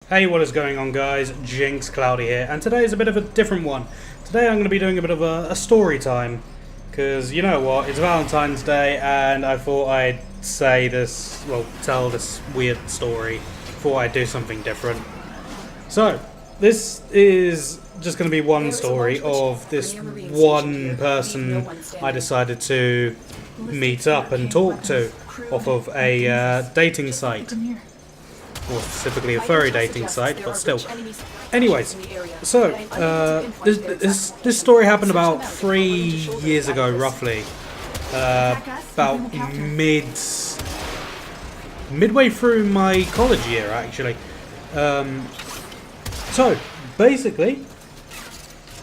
Hey, what is going on, guys? Jynx Cloudy here, and today is a bit of a different one. Today I'm going to be doing a bit of a story time, because you know what, it's Valentine's Day, and I thought I'd say this, well, tell this weird story before I do something different. So, this is just going to be one story of this one person I decided to meet up and talk to off of a dating site. More specifically a furry dating site, but still. Anyways, so this story happened about 3 years ago, roughly. About midway through my college year, actually. So basically,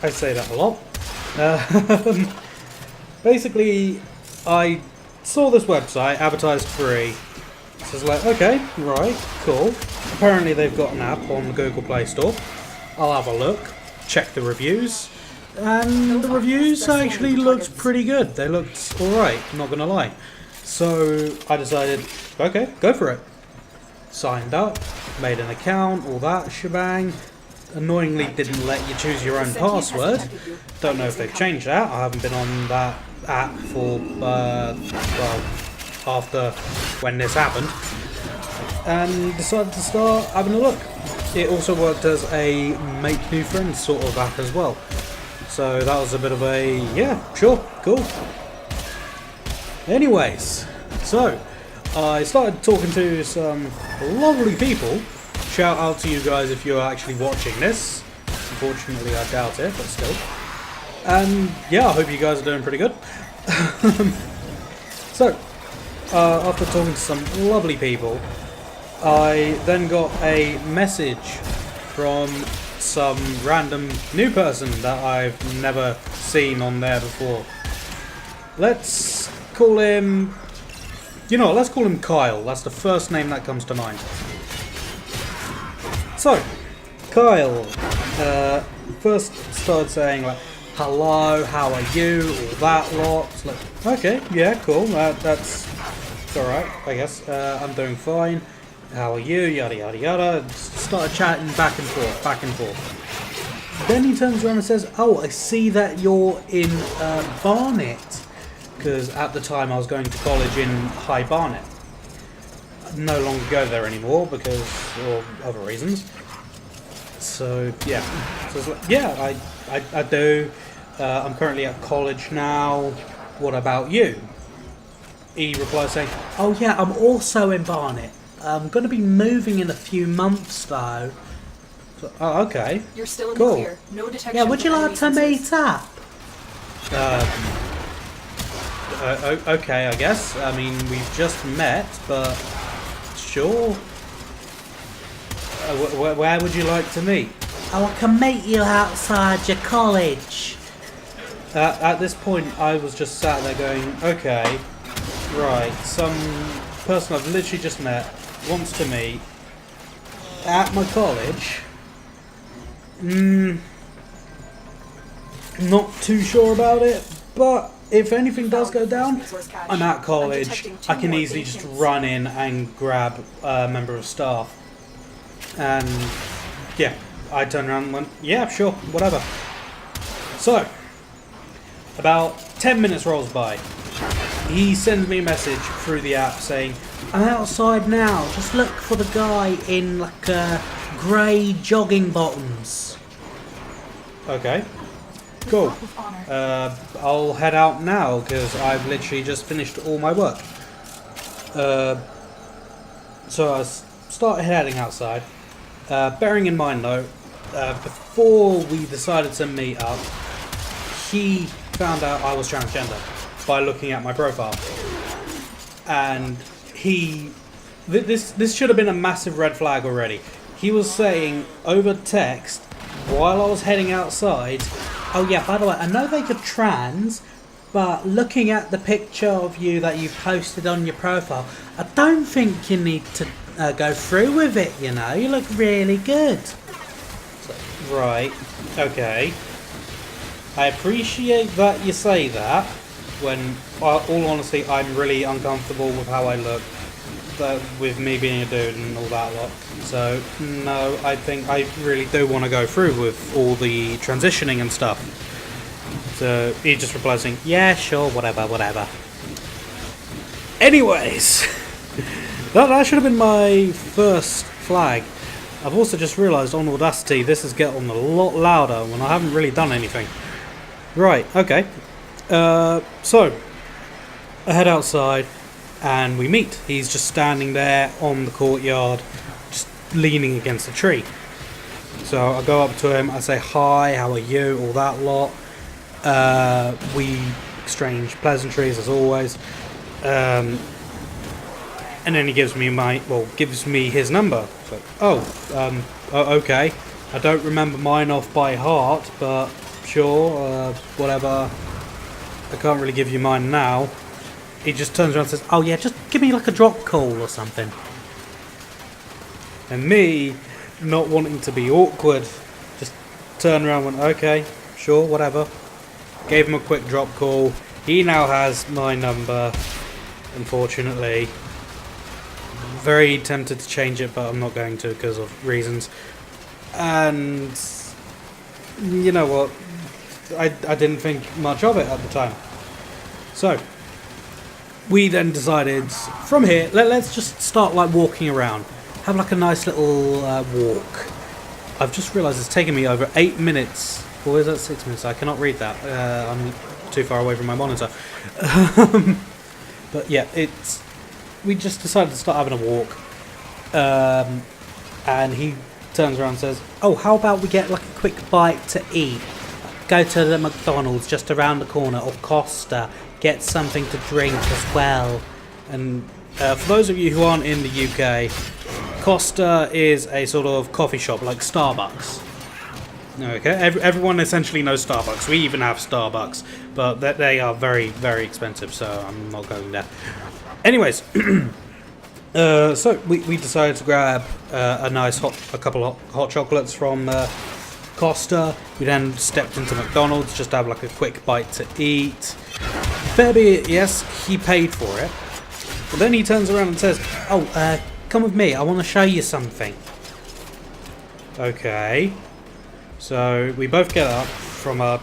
I say that a lot. Basically, I saw this website advertised free. So it's like, okay, right, cool. Apparently they've got an app on the Google Play Store. I'll have a look, check the reviews, and the reviews actually looked pretty good. They looked alright, not gonna lie. So I decided, okay, go for it. Signed up, made an account, all that shebang. Annoyingly didn't let you choose your own password. Don't know if they've changed that. I haven't been on that app for, well, after when this happened, and decided to start having a look. It also worked as a make new friends sort of app as well, so that was a bit of a yeah, sure, cool. Anyways, so I started talking to some lovely people. Shout out to you guys if you're actually watching this. Unfortunately I doubt it, but still. And yeah, I hope you guys are doing pretty good. So after talking to some lovely people, I then got a message from some random new person that I've never seen on there before. Let's call him, you know, let's call him Kyle. That's the first name that comes to mind. So, Kyle first started saying like, hello, how are you, all that lot. It's like, okay, yeah, cool, that's alright, I guess. I'm doing fine. How are you? Yada yada yada. Started chatting back and forth, back and forth. Then he turns around and says, oh, I see that you're in Barnet. Because at the time I was going to college in High Barnet. No longer go there anymore because of other reasons. So yeah. So it's like, yeah, I do. I'm currently at college now. What about you? He replies saying, oh yeah, I'm also in Barnet. I'm going to be moving in a few months though. So, oh, okay. You're still in cool. the clear. No detection. Yeah, would you like to meet up? Okay, I guess. I mean, we've just met, but sure. Where would you like to meet? Oh, I can meet you outside your college. At this point, I was just sat there going, okay, right, some person I've literally just met wants to meet at my college. Not too sure about it, but if anything does go down, I'm at college. I can easily just run in and grab a member of staff. And yeah, I turned around and went, yeah, sure, whatever. So, about 10 minutes rolls by. He sends me a message through the app saying, I'm outside now, just look for the guy in like grey jogging bottoms. Okay, cool. I'll head out now because I've literally just finished all my work. So I started heading outside. Bearing in mind though, before we decided to meet up, he found out I was transgender by looking at my profile, and this should have been a massive red flag already. He was saying over text while I was heading outside, oh yeah, by the way, I know that you're trans, but looking at the picture of you that you've posted on your profile, I don't think you need to go through with it, you know, you look really good. So, right, okay. I appreciate that you say that, when, all honesty, I'm really uncomfortable with how I look. with me being a dude and all that lot. So no, I think I really do want to go through with all the transitioning and stuff. So he just replies saying, yeah, sure, whatever. Anyways, that should have been my first flag. I've also just realised on Audacity this is getting a lot louder when I haven't really done anything. Right, okay. So I head outside and we meet. He's just standing there on the courtyard, just leaning against a tree. So I go up to him, I say hi, how are you, all that lot. We exchange pleasantries as always. And then he gives me his number. So, okay. I don't remember mine off by heart, but sure, whatever. I can't really give you mine now. He just turns around and says, oh yeah, just give me like a drop call or something. And me, not wanting to be awkward, just turned around and went, okay, sure, whatever. Gave him a quick drop call. He now has my number, unfortunately. Very tempted to change it, but I'm not going to because of reasons. And you know what? I didn't think much of it at the time. So we then decided from here, let's just start like walking around. Have like a nice little walk. I've just realised it's taken me over 8 minutes. Or is that 6 minutes? I cannot read that. I'm too far away from my monitor. But yeah, we just decided to start having a walk. And he turns around and says, oh, how about we get like a quick bite to eat? Go to the McDonald's just around the corner, or Costa, get something to drink as well. And for those of you who aren't in the UK, Costa is a sort of coffee shop like Starbucks. Okay, everyone essentially knows Starbucks. We even have Starbucks, but they are very, very expensive, so I'm not going there. Anyways, so we decided to grab a couple of hot chocolates from Costa. We then stepped into McDonald's just to have like a quick bite to eat. Fair be it, yes, he paid for it. But then he turns around and says, oh, come with me, I want to show you something. Okay. So we both get up from our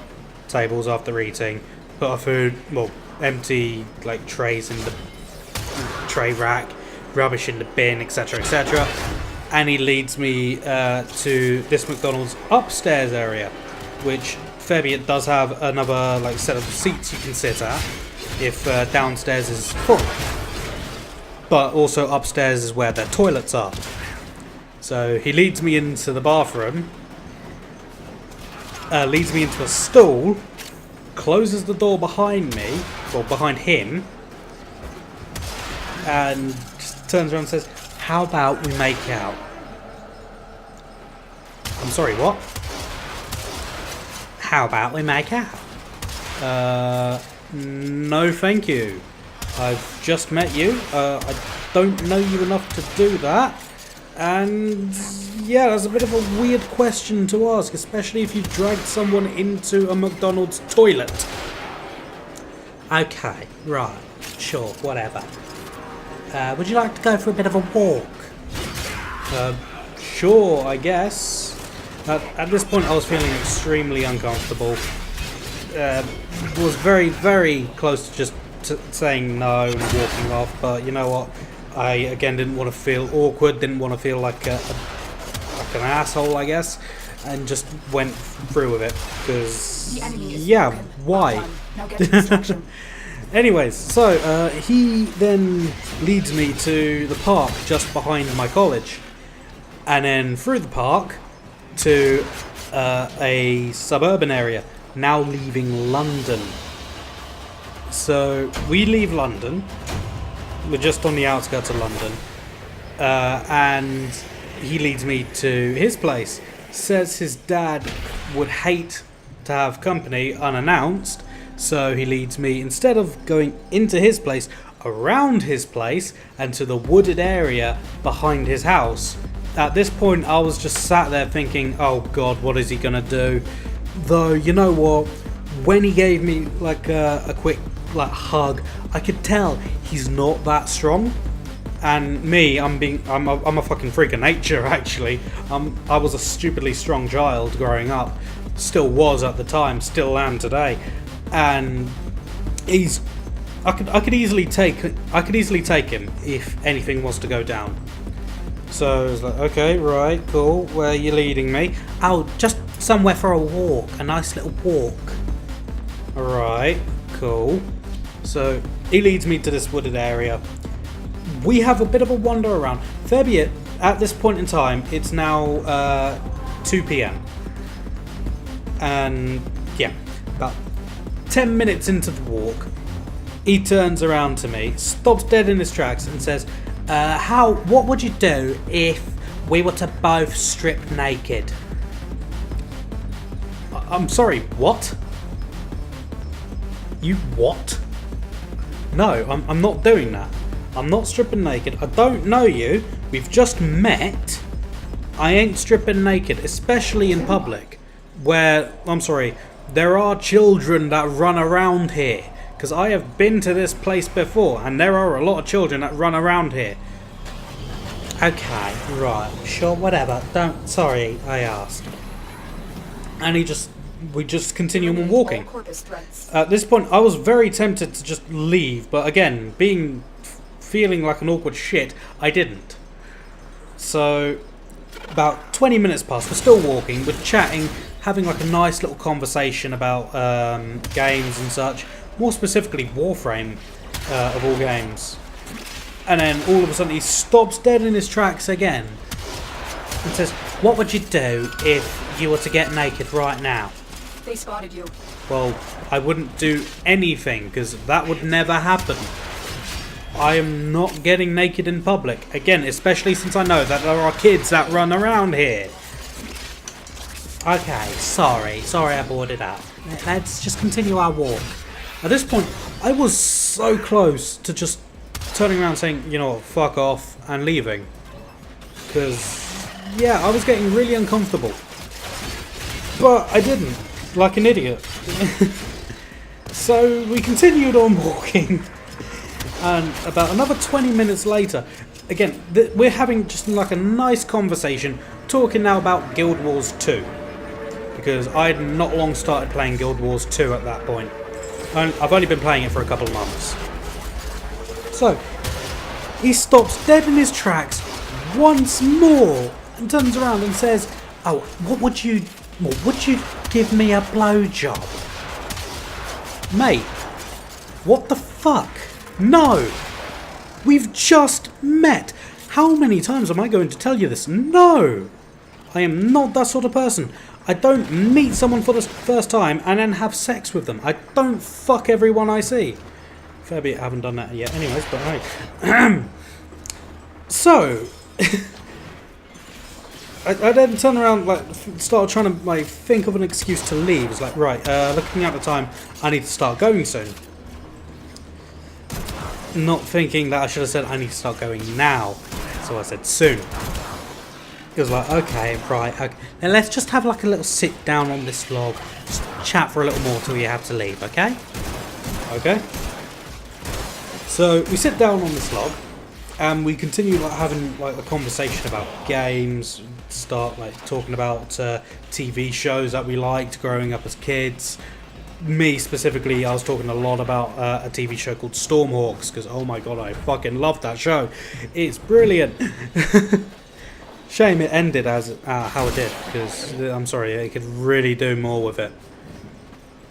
tables after eating, put our food, empty like trays in the tray rack, rubbish in the bin, etc, etc. And he leads me to this McDonald's upstairs area, which fair be it does have another like set of seats you can sit at if downstairs is full. But also upstairs is where their toilets are. So he leads me into the bathroom, leads me into a stall, closes the door behind me, or behind him, and just turns around and says, how about we make out? I'm sorry, what? How about we make out? No thank you. I've just met you. I don't know you enough to do that. And yeah, that's a bit of a weird question to ask, especially if you dragged someone into a McDonald's toilet. Okay, right, sure, whatever. Would you like to go for a bit of a walk? Sure, I guess. At this point I was feeling extremely uncomfortable. Was very, very close to just saying no and walking off, but you know what? I again didn't want to feel awkward, didn't want to feel like an asshole, I guess, and just went through with it because yeah, why? Anyways, so he then leads me to the park just behind my college, and then through the park to a suburban area, now leaving London. So we leave London. We're just on the outskirts of London, and he leads me to his place. Says his dad would hate to have company unannounced, so he leads me, instead of going into his place, around his place and to the wooded area behind his house. At this point I was just sat there thinking, oh god, what is he gonna do? Though, you know what, when he gave me like a quick like hug, I could tell he's not that strong, And me, I'm a fucking freak of nature, actually. I was a stupidly strong child growing up. Still was at the time, still am today. And I could easily take him if anything was to go down. So I was like, okay, right, cool. Where are you leading me? Oh, just somewhere for a walk, a nice little walk. Alright, cool. So he leads me to this wooded area. We have a bit of a wander around. Fair be it, at this point in time, it's now 2 PM. And yeah, about 10 minutes into the walk, he turns around to me, stops dead in his tracks and says, what would you do if we were to both strip naked? I'm sorry, what? You what? No, I'm not doing that. I'm not stripping naked. I don't know you. We've just met. I ain't stripping naked, especially in public, where, I'm sorry, there are children that run around here. Because I have been to this place before, and there are a lot of children that run around here. Okay, right, sure, whatever. Sorry, I asked. And we just continue on walking. At this point, I was very tempted to just leave, but again, feeling like an awkward shit, I didn't. So, about 20 minutes passed, we're still walking, we're chatting, having like a nice little conversation about games and such. More specifically, Warframe, of all games. And then all of a sudden he stops dead in his tracks again and says, what would you do if you were to get naked right now? They spotted you. Well, I wouldn't do anything, because that would never happen. I am not getting naked in public. Again, especially since I know that there are kids that run around here. Okay, sorry I brought it up. Let's just continue our walk. At this point, I was so close to just turning around saying, you know what, fuck off, and leaving. Because, yeah, I was getting really uncomfortable. But I didn't, like an idiot. So we continued on walking. And about another 20 minutes later, again, we're having just like a nice conversation, talking now about Guild Wars 2. Because I had not long started playing Guild Wars 2 at that point. I've only been playing it for a couple of months. So, he stops dead in his tracks once more and turns around and says, oh, would you give me a blowjob? Mate, what the fuck? No! We've just met! How many times am I going to tell you this? No! I am not that sort of person. I don't meet someone for the first time and then have sex with them. I don't fuck everyone I see. Fair be it, I haven't done that yet anyways, but hey. So, I then turn around, like, start trying to like think of an excuse to leave. It's like, right, looking at the time, I need to start going soon. Not thinking that I should have said I need to start going now. So I said soon. It was like, okay, right, okay. Then let's just have like a little sit down on this log. Just chat for a little more till you have to leave, okay? Okay. So we sit down on this log and we continue like having like a conversation about games, start like talking about TV shows that we liked growing up as kids. Me specifically, I was talking a lot about a TV show called Stormhawks, because oh my god, I fucking love that show. It's brilliant. Shame it ended as how it did, because I'm sorry, it could really do more with it.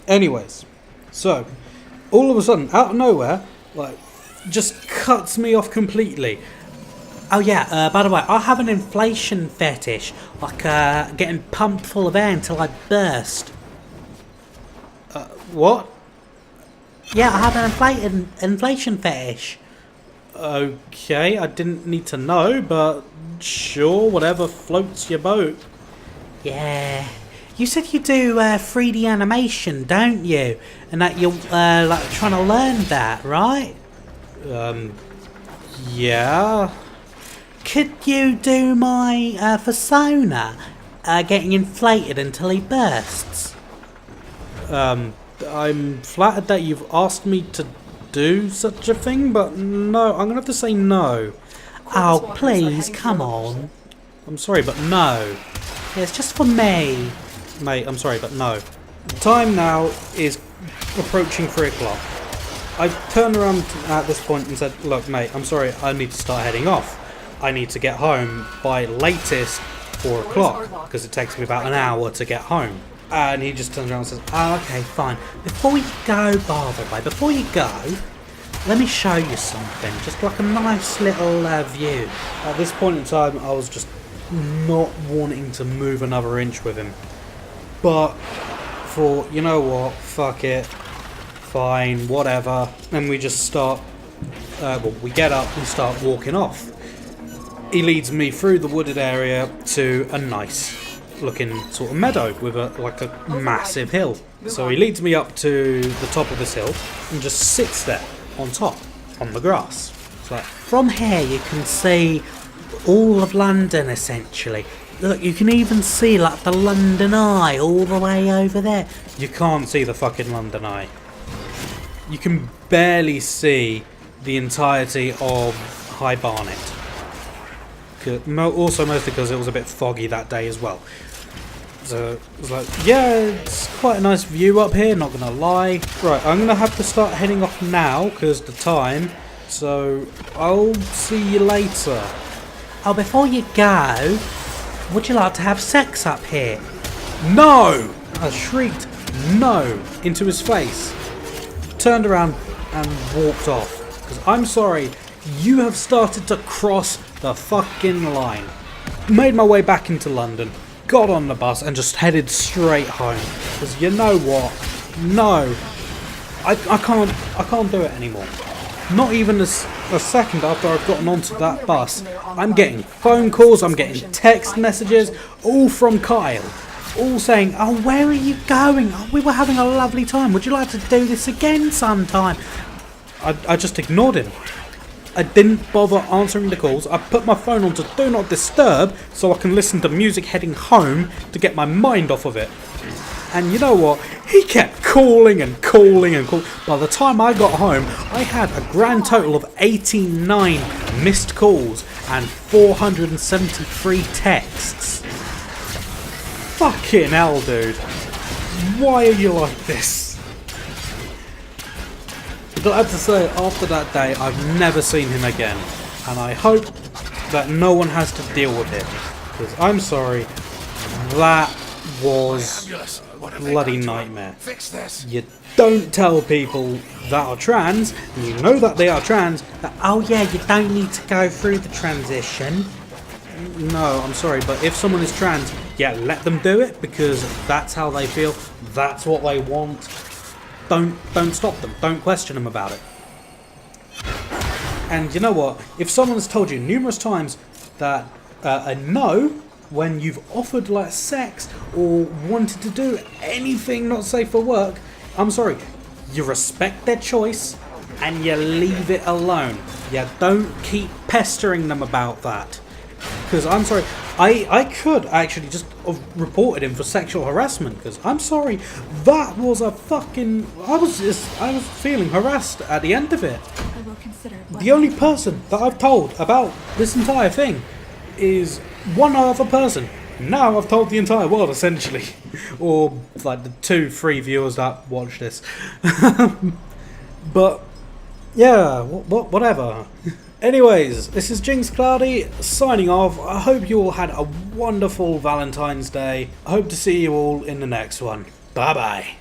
Anyways, so all of a sudden, out of nowhere, like, just cuts me off completely. Oh yeah, by the way, I have an inflation fetish, like getting pumped full of air until I burst. What? Yeah, I have an inflation fetish. Okay, I didn't need to know, but sure, whatever floats your boat. Yeah. You said you do 3D animation, don't you? And that you're like trying to learn that, right? Yeah. Could you do my persona getting inflated until he bursts? I'm flattered that you've asked me to do such a thing, but no, I'm gonna have to say no. Oh, please, come on. I'm sorry, but no. Yeah, it's just for me. Mate, I'm sorry, but no. The time now is approaching 3 o'clock. I turned around at this point and said, look, mate, I'm sorry, I need to start heading off. I need to get home by latest 4 o'clock, because it takes me about an hour to get home. And he just turns around and says, Oh, okay, fine. Before you go, by the way, before you go, let me show you something. Just like a nice little view. at this point in time, I was just not wanting to move another inch with him. But for, you know what, fuck it, fine, whatever. And we just start, we get up and start walking off. He leads me through the wooded area to a nice looking sort of meadow with a massive hill. So he leads me up to the top of this hill and just sits there on top, on the grass. It's like, From here you can see all of London essentially. Look, you can even see like the London Eye all the way over there. you can't see the fucking London Eye. You can barely see the entirety of High Barnet. Also mostly because it was a bit foggy that day as well. So it was like, yeah, it's quite a nice view up here, not gonna lie. Right, I'm gonna have to start heading off now because the time. So I'll see you later. Oh, before you go, would you like to have sex up here? No! I shrieked no into his face. Turned around and walked off. Because I'm sorry, you have started to cross the fucking line. Made my way back into London, got on the bus and just headed straight home. Because you know what? No. I can't do it anymore. Not even a second after I've gotten onto that bus, I'm getting phone calls, I'm getting text messages, all from Kyle. All saying, oh, where are you going? Oh, we were having a lovely time. Would you like to do this again sometime? I just ignored him. I didn't bother answering the calls. I put my phone on to Do Not Disturb so I can listen to music heading home to get my mind off of it. And you know what? He kept calling and calling and calling. By the time I got home, I had a grand total of 89 missed calls and 473 texts. Fucking hell, dude. Why are you like this? Glad to say, after that day, I've never seen him again. And I hope that no one has to deal with it. Because I'm sorry, that was a bloody nightmare. You don't tell people that are trans, and you know that they are trans, that, Oh yeah, you don't need to go through the transition. no, I'm sorry, but if someone is trans, yeah, let them do it, because that's how they feel, that's what they want. Don't stop them, don't question them about it. And you know what, if someone has told you numerous times that a no, when you've offered like sex or wanted to do anything not safe for work, I'm sorry, you respect their choice and you leave it alone. You don't keep pestering them about that. Because I'm sorry, I could actually just have reported him for sexual harassment. Because I'm sorry, that was a fucking... I was feeling harassed at the end of it. I will consider it. The only person that I've told about this entire thing is one other person. Now I've told the entire world, essentially. Or like the 2-3 viewers that watch this. But yeah, whatever. Anyways, this is Jynx Cloudy signing off. I hope you all had a wonderful Valentine's Day. I hope to see you all in the next one. Bye bye.